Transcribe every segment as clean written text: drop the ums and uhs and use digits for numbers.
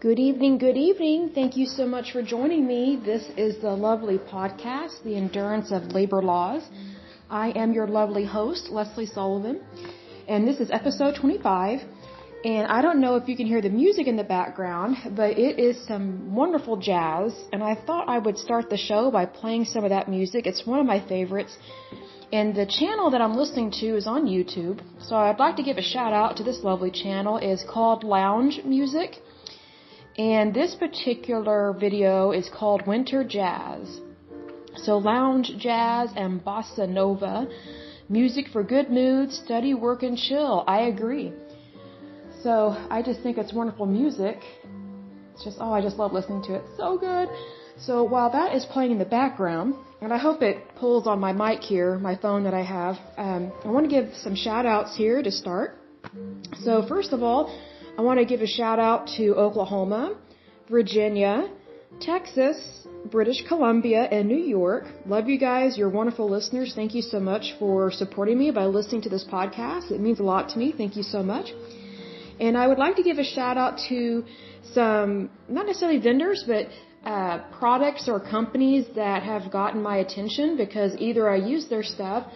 Good evening, good evening. Thank you so much for joining me. This is the lovely podcast, The Endurance of Labor Laws. I am your lovely host, Lesley Sullivan, and this is episode 25. And I don't know if you can hear the music in the background, but it is some wonderful jazz, and I thought I would start the show by playing some of that music. It's one of my favorites. And the channel that I'm listening to is on YouTube, so I'd like to give a shout out to this lovely channel. It's called Lounge Music. And this particular video is called Winter Jazz. So lounge jazz and bossa nova, music for good moods, study, work, and chill. I agree. So I just think it's wonderful music. It's just, I just love listening to it. So good. So while that is playing in the background, and I hope it pulls on my mic here, my phone that I have, I want to give some shout outs here to start. So first of all, I want to give a shout out to Oklahoma, Virginia, Texas, British Columbia, and New York. Love you guys. You're wonderful listeners. Thank you so much for supporting me by listening to this podcast. It means a lot to me. Thank you so much. And I would like to give a shout out to some, not necessarily vendors, but products or companies that have gotten my attention because either I use their stuff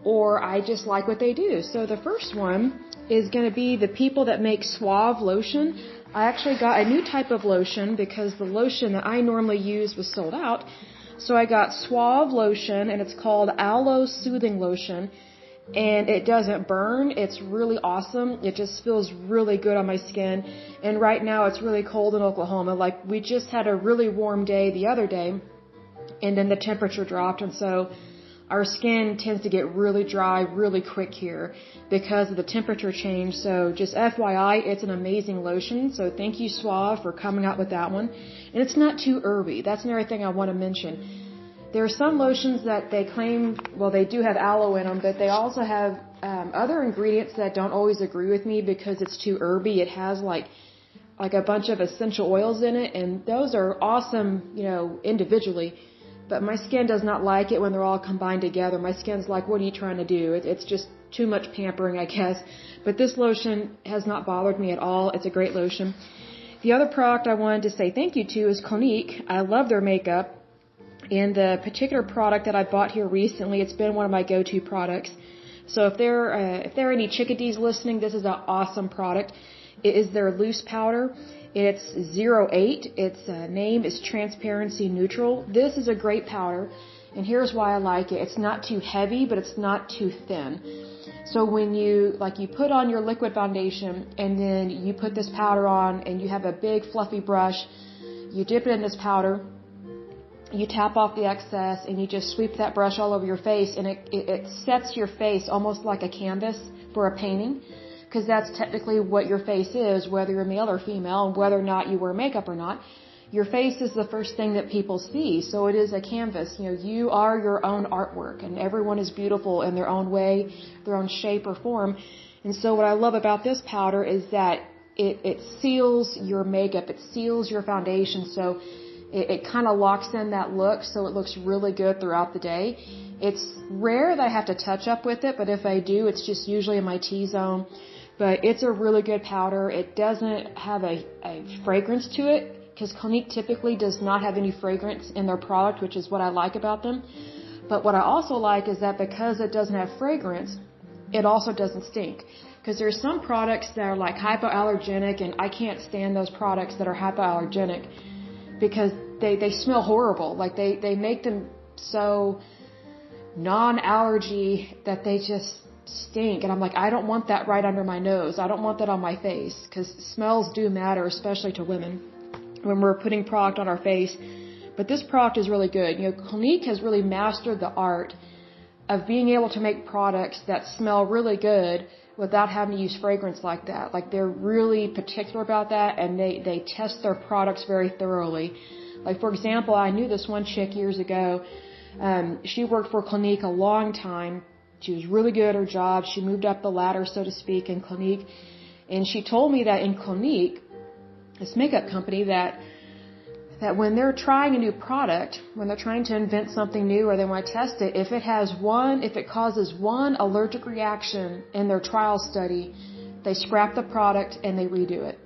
or I just like what they do. So the first one is going to be the people that make Suave lotion. I actually got a new type of lotion because the lotion that I normally use was sold out. So I got Suave lotion, and it's called Aloe Soothing Lotion. And it doesn't burn. It's really awesome. It just feels really good on my skin. And right now it's really cold in Oklahoma. Like, we just had a really warm day the other day, and then the temperature dropped, and so our skin tends to get really dry really quick here because of the temperature change. So just FYI, it's an amazing lotion. So thank you, Suave, for coming out with that one. And it's not too herby. That's another thing I want to mention. There are some lotions that they claim, well, they do have aloe in them, but they also have other ingredients that don't always agree with me because it's too herby. It has like a bunch of essential oils in it, and those are awesome, individually. But my skin does not like it when they're all combined together. My skin's like, what are you trying to do? It's just too much pampering, I guess. But this lotion has not bothered me at all. It's a great lotion. The other product I wanted to say thank you to is Clinique. I love their makeup. And the particular product that I bought here recently, it's been one of my go-to products. So if there are any chickadees listening, this is an awesome product. It is their loose powder. It's 08. Its name is Transparency Neutral. This is a great powder, and here's why I like it. It's not too heavy, but it's not too thin. So when you put on your liquid foundation, and then you put this powder on, and you have a big fluffy brush, you dip it in this powder, you tap off the excess, and you just sweep that brush all over your face, and it sets your face almost like a canvas for a painting. Because that's technically what your face is, whether you're male or female, and whether or not you wear makeup or not. Your face is the first thing that people see, so it is a canvas. You are your own artwork, and everyone is beautiful in their own way, their own shape or form. And so what I love about this powder is that it seals your makeup, it seals your foundation, so it kind of locks in that look, so it looks really good throughout the day. It's rare that I have to touch up with it, but if I do, it's just usually in my T-zone. But it's a really good powder. It doesn't have a fragrance to it because Clinique typically does not have any fragrance in their product, which is what I like about them. But what I also like is that because it doesn't have fragrance, it also doesn't stink. Because there's some products that are like hypoallergenic, and I can't stand those products that are hypoallergenic because they smell horrible. Like they make them so non-allergy that they just stink, and I'm like, I don't want that right under my nose. I don't want that on my face, because smells do matter, especially to women, when we're putting product on our face. But this product is really good. Clinique has really mastered the art of being able to make products that smell really good without having to use fragrance like that. Like, they're really particular about that, and they test their products very thoroughly. Like, for example, I knew this one chick years ago. She worked for Clinique a long time. She was really good at her job. She moved up the ladder, so to speak, in Clinique. And she told me that in Clinique, this makeup company, that when they're trying a new product, when they're trying to invent something new or they want to test it, if it causes one allergic reaction in their trial study, they scrap the product and they redo it.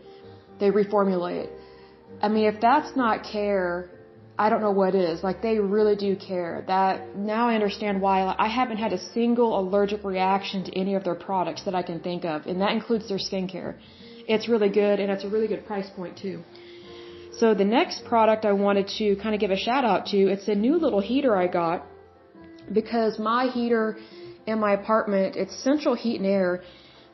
They reformulate it. I mean, if that's not care, I don't know what is. Like, they really do care. That, now I understand why I haven't had a single allergic reaction to any of their products that I can think of, and that includes their skincare. It's really good, and it's a really good price point too. So the next product I wanted to kind of give a shout out to, it's a new little heater I got, because my heater in my apartment, it's central heat and air.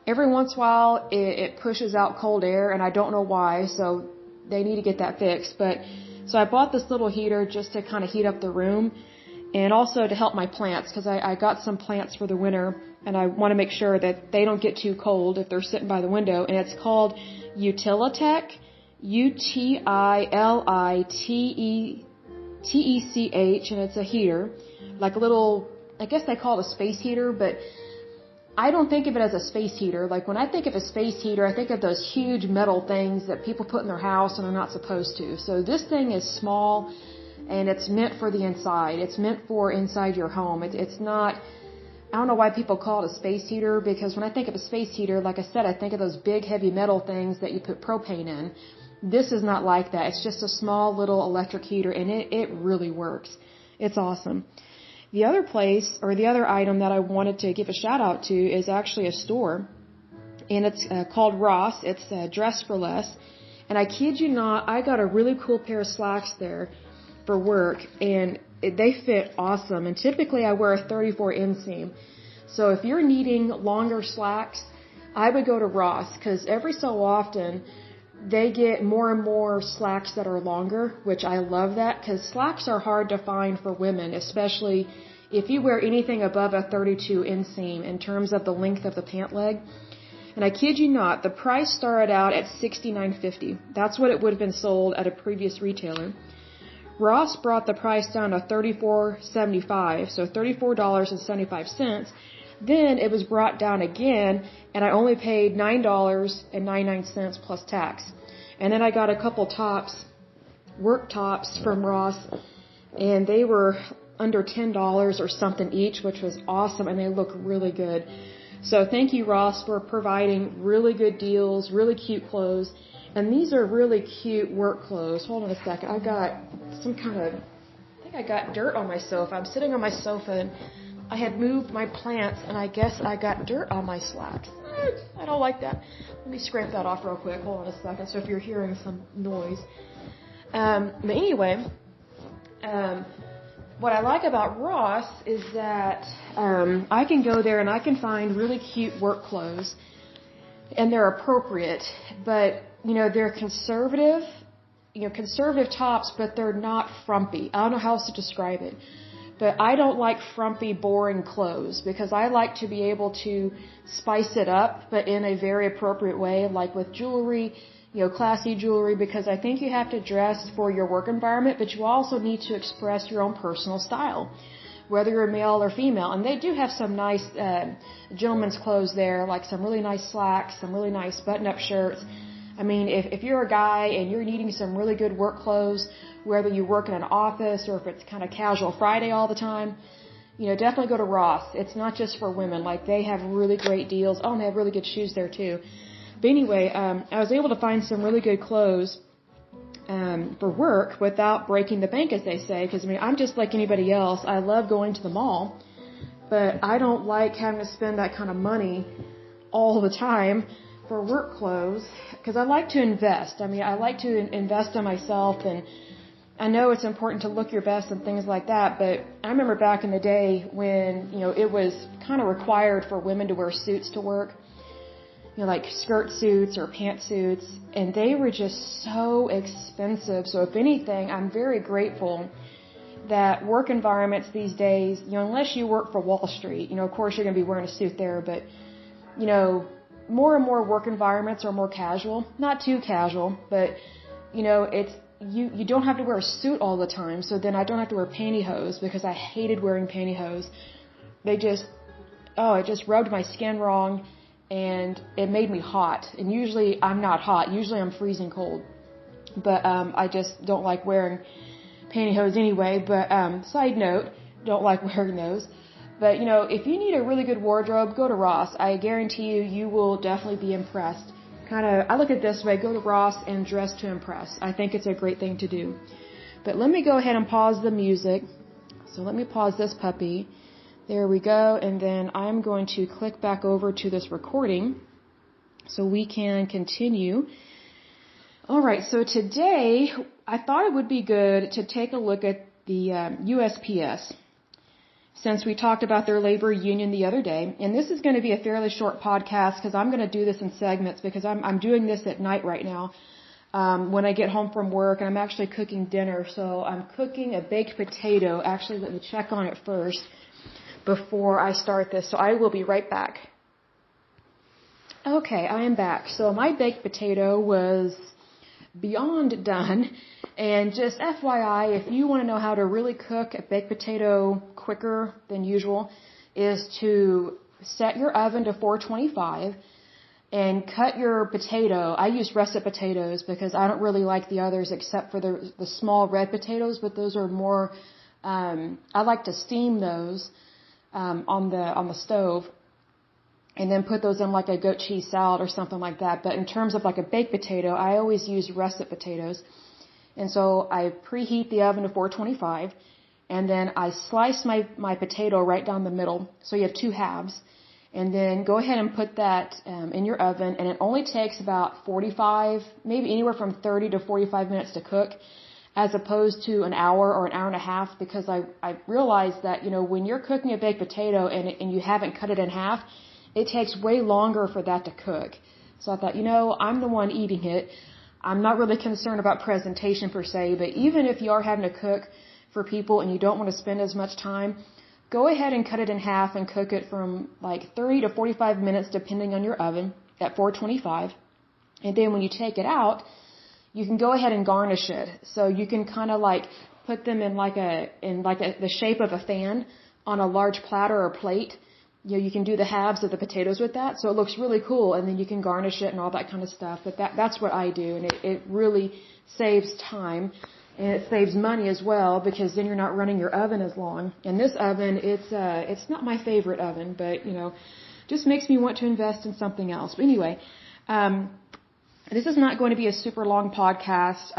Every once in a while, it pushes out cold air, and I don't know why, so they need to get that fixed. But so I bought this little heater just to kind of heat up the room, and also to help my plants, because I got some plants for the winter, and I want to make sure that they don't get too cold if they're sitting by the window. And it's called Utilitech, Utilitech, and it's a heater, like a little, I guess they call it a space heater, but I don't think of it as a space heater. Like, when I think of a space heater, I think of those huge metal things that people put in their house and they're not supposed to. So this thing is small, and it's meant for the inside. It's meant for inside your home. It's not, I don't know why people call it a space heater, because when I think of a space heater, like I said, I think of those big heavy metal things that you put propane in. This is not like that. It's just a small little electric heater, and it really works. It's awesome. The other place, or the other item that I wanted to give a shout out to, is actually a store, and it's called Ross. It's Dress for Less, and I kid you not, I got a really cool pair of slacks there for work, and they fit awesome. And typically I wear a 34 inseam, so if you're needing longer slacks, I would go to Ross, because every so often they get more and more slacks that are longer, which I love that, because slacks are hard to find for women, especially if you wear anything above a 32 inseam in terms of the length of the pant leg. And I kid you not, the price started out at $69.50. That's what it would have been sold at a previous retailer. Ross brought the price down to $34.75, so $34.75. Then it was brought down again, and I only paid $9.99 plus tax. And then I got a couple tops, work tops from Ross, and they were under $10 or something each, which was awesome, and they look really good. So thank you, Ross, for providing really good deals, really cute clothes. And these are really cute work clothes. Hold on a second. I got some kind of, I think I got dirt on my sofa. I'm sitting on my sofa, and I had moved my plants, and I guess I got dirt on my slacks. I don't like that. Let me scrape that off real quick. Hold on a second. So if you're hearing some noise. But anyway, what I like about Ross is that I can go there and I can find really cute work clothes, and they're appropriate. But, you know, they're conservative, conservative tops, but they're not frumpy. I don't know how else to describe it. But I don't like frumpy, boring clothes, because I like to be able to spice it up, but in a very appropriate way, like with jewelry, classy jewelry, because I think you have to dress for your work environment, but you also need to express your own personal style, whether you're male or female. And they do have some nice gentlemen's clothes there, like some really nice slacks, some really nice button-up shirts. I mean, if you're a guy and you're needing some really good work clothes, whether you work in an office or if it's kind of casual Friday all the time, definitely go to Ross. It's not just for women. Like, they have really great deals. Oh, and they have really good shoes there too. But anyway, I was able to find some really good clothes for work without breaking the bank, as they say, because, I'm just like anybody else. I love going to the mall, but I don't like having to spend that kind of money all the time for work clothes, because I like to invest. I like to invest in myself, and I know it's important to look your best and things like that, but I remember back in the day when, it was kind of required for women to wear suits to work, like skirt suits or pantsuits, and they were just so expensive. So if anything, I'm very grateful that work environments these days, unless you work for Wall Street, of course you're going to be wearing a suit there, but, more and more work environments are more casual, not too casual, but, it's, you don't have to wear a suit all the time, so then I don't have to wear pantyhose, because I hated wearing pantyhose. It just rubbed my skin wrong, and it made me hot. And usually I'm not hot. Usually I'm freezing cold. But I just don't like wearing pantyhose anyway. But side note, don't like wearing those. But, if you need a really good wardrobe, go to Ross. I guarantee you will definitely be impressed. I look at it this way, go to Ross and dress to impress. I think it's a great thing to do. But let me go ahead and pause the music. So let me pause this puppy. There we go. And then I'm going to click back over to this recording so we can continue. All right. So today I thought it would be good to take a look at the USPS, since we talked about their labor union the other day. And this is going to be a fairly short podcast because I'm going to do this in segments because I'm doing this at night right now when I get home from work, and I'm actually cooking dinner. So I'm cooking a baked potato. Actually, let me check on it first before I start this. So I will be right back. Okay, I am back. So my baked potato was beyond done. And just FYI, if you want to know how to really cook a baked potato quicker than usual, is to set your oven to 425 and cut your potato. I use russet potatoes because I don't really like the others except for the small red potatoes, but those are more, I like to steam those on the stove and then put those in like a goat cheese salad or something like that. But in terms of like a baked potato, I always use russet potatoes. And so I preheat the oven to 425, and then I slice my potato right down the middle, so you have two halves. And then go ahead and put that in your oven, and it only takes about 45, maybe anywhere from 30 to 45 minutes to cook, as opposed to an hour or an hour and a half, because I realized that, when you're cooking a baked potato and you haven't cut it in half, it takes way longer for that to cook. So I thought, I'm the one eating it. I'm not really concerned about presentation per se, but even if you are having to cook for people and you don't want to spend as much time, go ahead and cut it in half and cook it from like 30 to 45 minutes depending on your oven at 425. And then when you take it out, you can go ahead and garnish it. So you can kind of like put them in the shape of a fan on a large platter or plate. You can do the halves of the potatoes with that, so it looks really cool, and then you can garnish it and all that kind of stuff. But that's what I do, and it really saves time, and it saves money as well, because then you're not running your oven as long. And this oven, it's not my favorite oven, but just makes me want to invest in something else. But anyway, this is not going to be a super long podcast,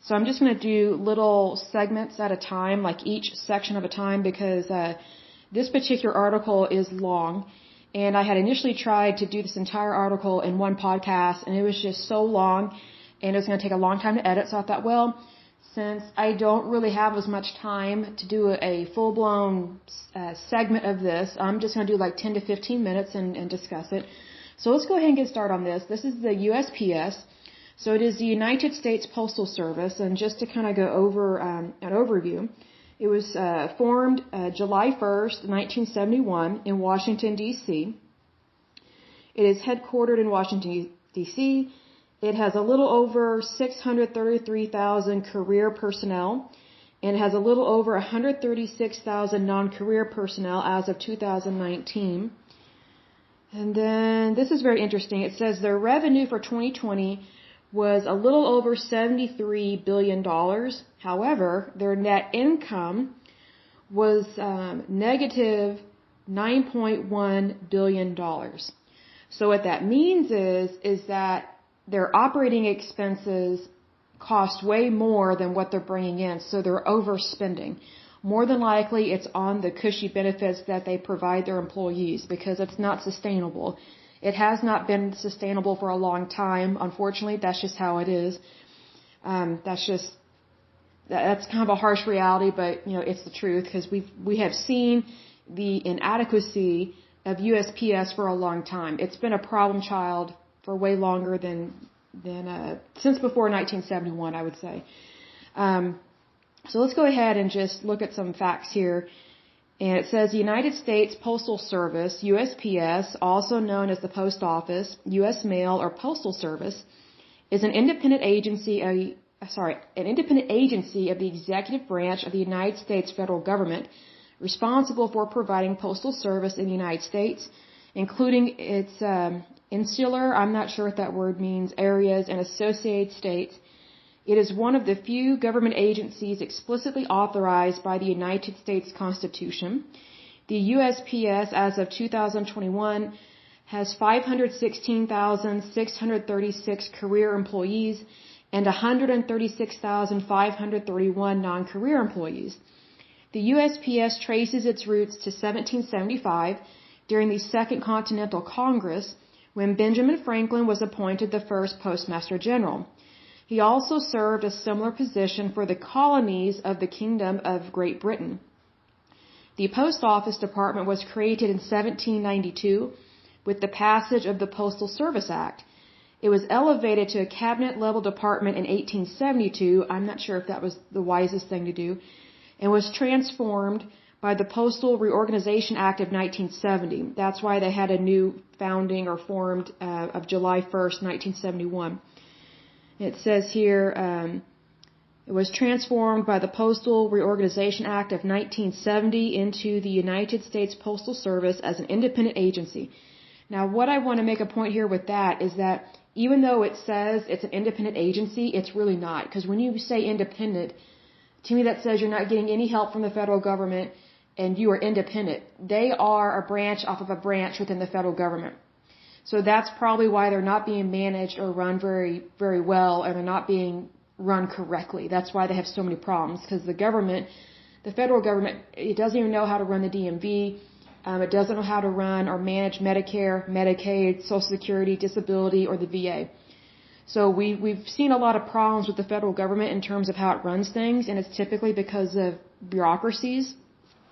so I'm just going to do little segments at a time, like each section of a time, because this particular article is long, and I had initially tried to do this entire article in one podcast, and it was just so long, and it was going to take a long time to edit, so I thought, well, since I don't really have as much time to do a full-blown segment of this, I'm just going to do like 10 to 15 minutes and discuss it. So let's go ahead and get started on this. This is the USPS. So it is the United States Postal Service, and just to kind of go over an overview, it was formed July 1st, 1971 in Washington, D.C. It is headquartered in Washington, D.C. It has a little over 633,000 career personnel, and it has a little over 136,000 non-career personnel as of 2019. And then this is very interesting. It says their revenue for 2020 was a little over $73 billion. However, their net income was negative $9.1 billion. So what that means is that their operating expenses cost way more than what they're bringing in, so they're overspending. More than likely, it's on the cushy benefits that they provide their employees, because it's not sustainable. It has not been sustainable for a long time. Unfortunately, that's just how it is. That's kind of a harsh reality, but it's the truth, because we have seen the inadequacy of USPS for a long time. It's been a problem child for way longer than since before 1971, I would say. So let's go ahead and just look at some facts here. And it says the United States Postal Service, USPS, also known as the Post Office, U.S. Mail, or Postal Service, is an independent agency of the executive branch of the United States federal government, responsible for providing postal service in the United States, including its insular, I'm not sure what that word means, areas and associated states. It is one of the few government agencies explicitly authorized by the United States Constitution. The USPS, as of 2021, has 516,636 career employees and 136,531 non-career employees. The USPS traces its roots to 1775 during the Second Continental Congress, when Benjamin Franklin was appointed the first Postmaster General. He also served a similar position for the colonies of the Kingdom of Great Britain. The Post Office Department was created in 1792 with the passage of the Postal Service Act. It was elevated to a cabinet-level department in 1872. I'm not sure if that was the wisest thing to do, and was transformed by the Postal Reorganization Act of 1970. That's why they had a new founding or formed of July 1st, 1971. It says here, it was transformed by the Postal Reorganization Act of 1970 into the United States Postal Service as an independent agency. Now, what I want to make a point here with that is that even though it says it's an independent agency, it's really not. Because when you say independent, to me that says you're not getting any help from the federal government and you are independent. They are a branch off of a branch within the federal government. So that's probably why they're not being managed or run very, very well, and they're not being run correctly. That's why they have so many problems, because the government, the federal government, it doesn't even know how to run the DMV. It doesn't know how to run or manage Medicare, Medicaid, Social Security, Disability, or the VA. So we've seen a lot of problems with the federal government in terms of how it runs things, and it's typically because of bureaucracies.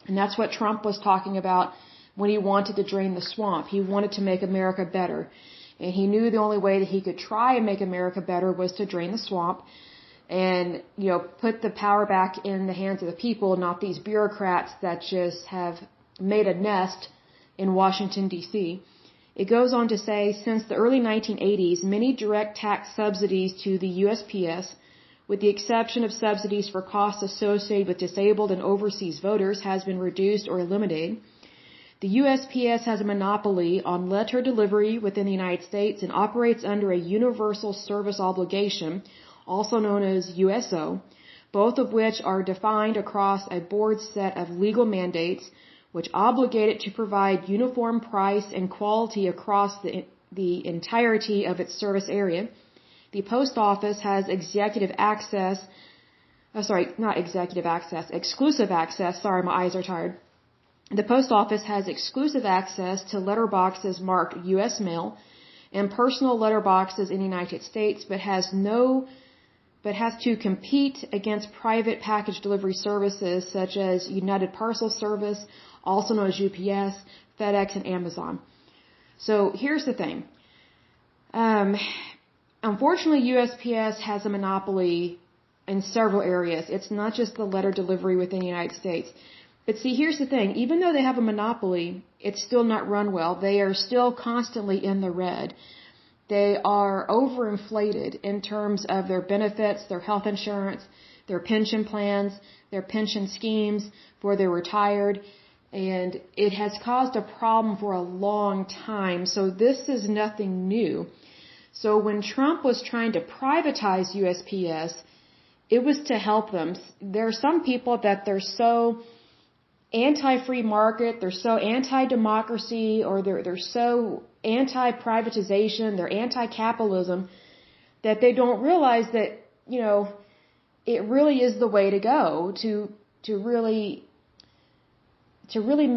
And that's what Trump was talking about when he wanted to drain the swamp. He wanted to make America better. And he knew the only way that he could try and make America better was to drain the swamp and, put the power back in the hands of the people, not these bureaucrats that just have made a nest in Washington, D.C. It goes on to say, since the early 1980s, many direct tax subsidies to the USPS, with the exception of subsidies for costs associated with disabled and overseas voters, has been reduced or eliminated. The USPS has a monopoly on letter delivery within the United States and operates under a universal service obligation, also known as USO, both of which are defined across a broad set of legal mandates which obligate it to provide uniform price and quality across the entirety of its service area. The post office has exclusive access. Sorry, my eyes are tired. The post office has exclusive access to letterboxes marked U.S. mail and personal letterboxes in the United States, but has to compete against private package delivery services such as United Parcel Service, also known as UPS, FedEx, and Amazon. So here's the thing. Unfortunately, USPS has a monopoly in several areas. It's not just the letter delivery within the United States. But see, here's the thing. Even though they have a monopoly, it's still not run well. They are still constantly in the red. They are overinflated in terms of their benefits, their health insurance, their pension plans, their pension schemes for their retired. And it has caused a problem for a long time. So this is nothing new. So when Trump was trying to privatize USPS, it was to help them. There are some people that they're so anti-free market, they're so anti-democracy, or they're so anti-privatization, they're anti-capitalism, that they don't realize that, it really is the way to go to really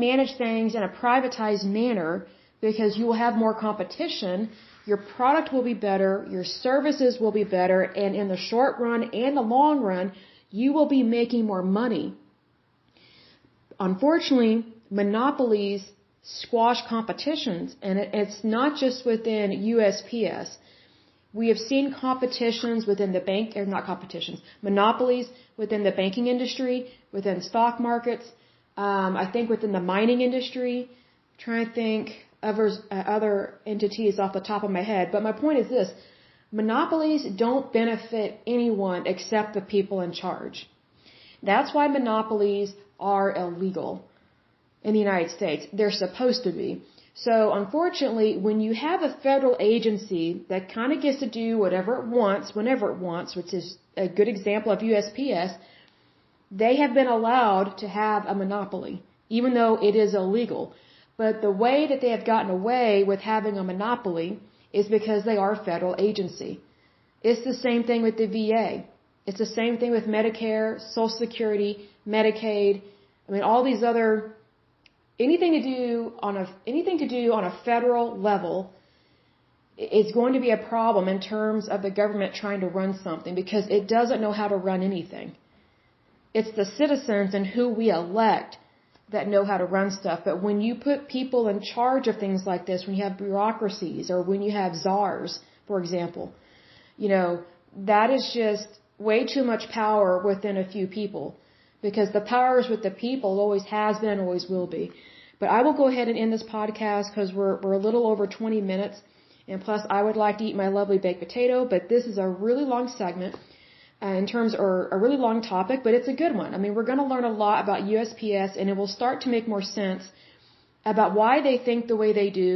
manage things in a privatized manner, because you will have more competition, your product will be better, your services will be better, and in the short run and the long run, you will be making more money. Unfortunately, monopolies squash competitions, and it's not just within USPS. We have seen competitions within the bank, or not competitions, monopolies within the banking industry, within stock markets, I think within the mining industry. I'm trying to think of other entities off the top of my head. But my point is this: monopolies don't benefit anyone except the people in charge. That's why monopolies are illegal in the United States. They're supposed to be. So unfortunately, when you have a federal agency that kind of gets to do whatever it wants, whenever it wants, which is a good example of USPS, they have been allowed to have a monopoly, even though it is illegal. But the way that they have gotten away with having a monopoly is because they are a federal agency. It's the same thing with the VA. It's the same thing with Medicare, Social Security, Medicaid. I mean, all these other, anything to do on a federal level is going to be a problem in terms of the government trying to run something because it doesn't know how to run anything. It's the citizens and who we elect that know how to run stuff. But when you put people in charge of things like this, when you have bureaucracies or when you have czars, for example, that is just way too much power within a few people because the power is with the people, always has been and always will be. But I will go ahead and end this podcast because we're a little over 20 minutes. And plus, I would like to eat my lovely baked potato, but this is a really long segment or a really long topic, but it's a good one. I mean, we're going to learn a lot about USPS, and it will start to make more sense about why they think the way they do,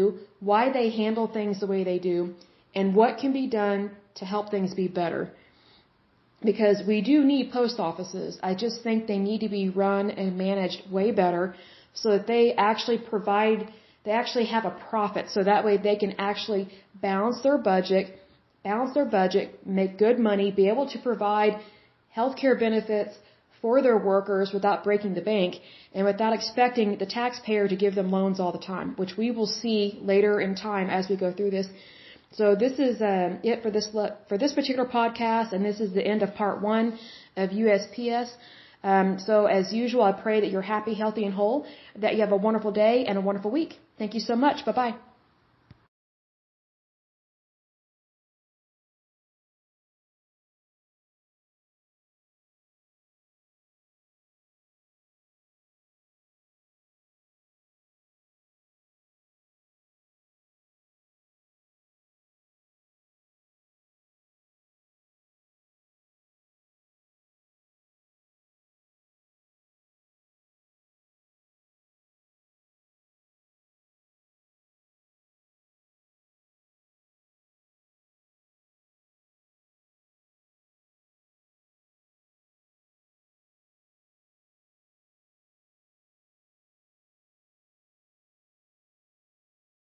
why they handle things the way they do, and what can be done to help things be better. Because we do need post offices. I just think they need to be run and managed way better so that they actually have a profit, so that way they can actually balance their budget, make good money, be able to provide healthcare benefits for their workers without breaking the bank and without expecting the taxpayer to give them loans all the time, which we will see later in time as we go through this. So this is it for this particular podcast, and this is the end of part 1 of USPS. So as usual, I pray that you're happy, healthy, and whole, that you have a wonderful day and a wonderful week. Thank you so much. Bye-bye.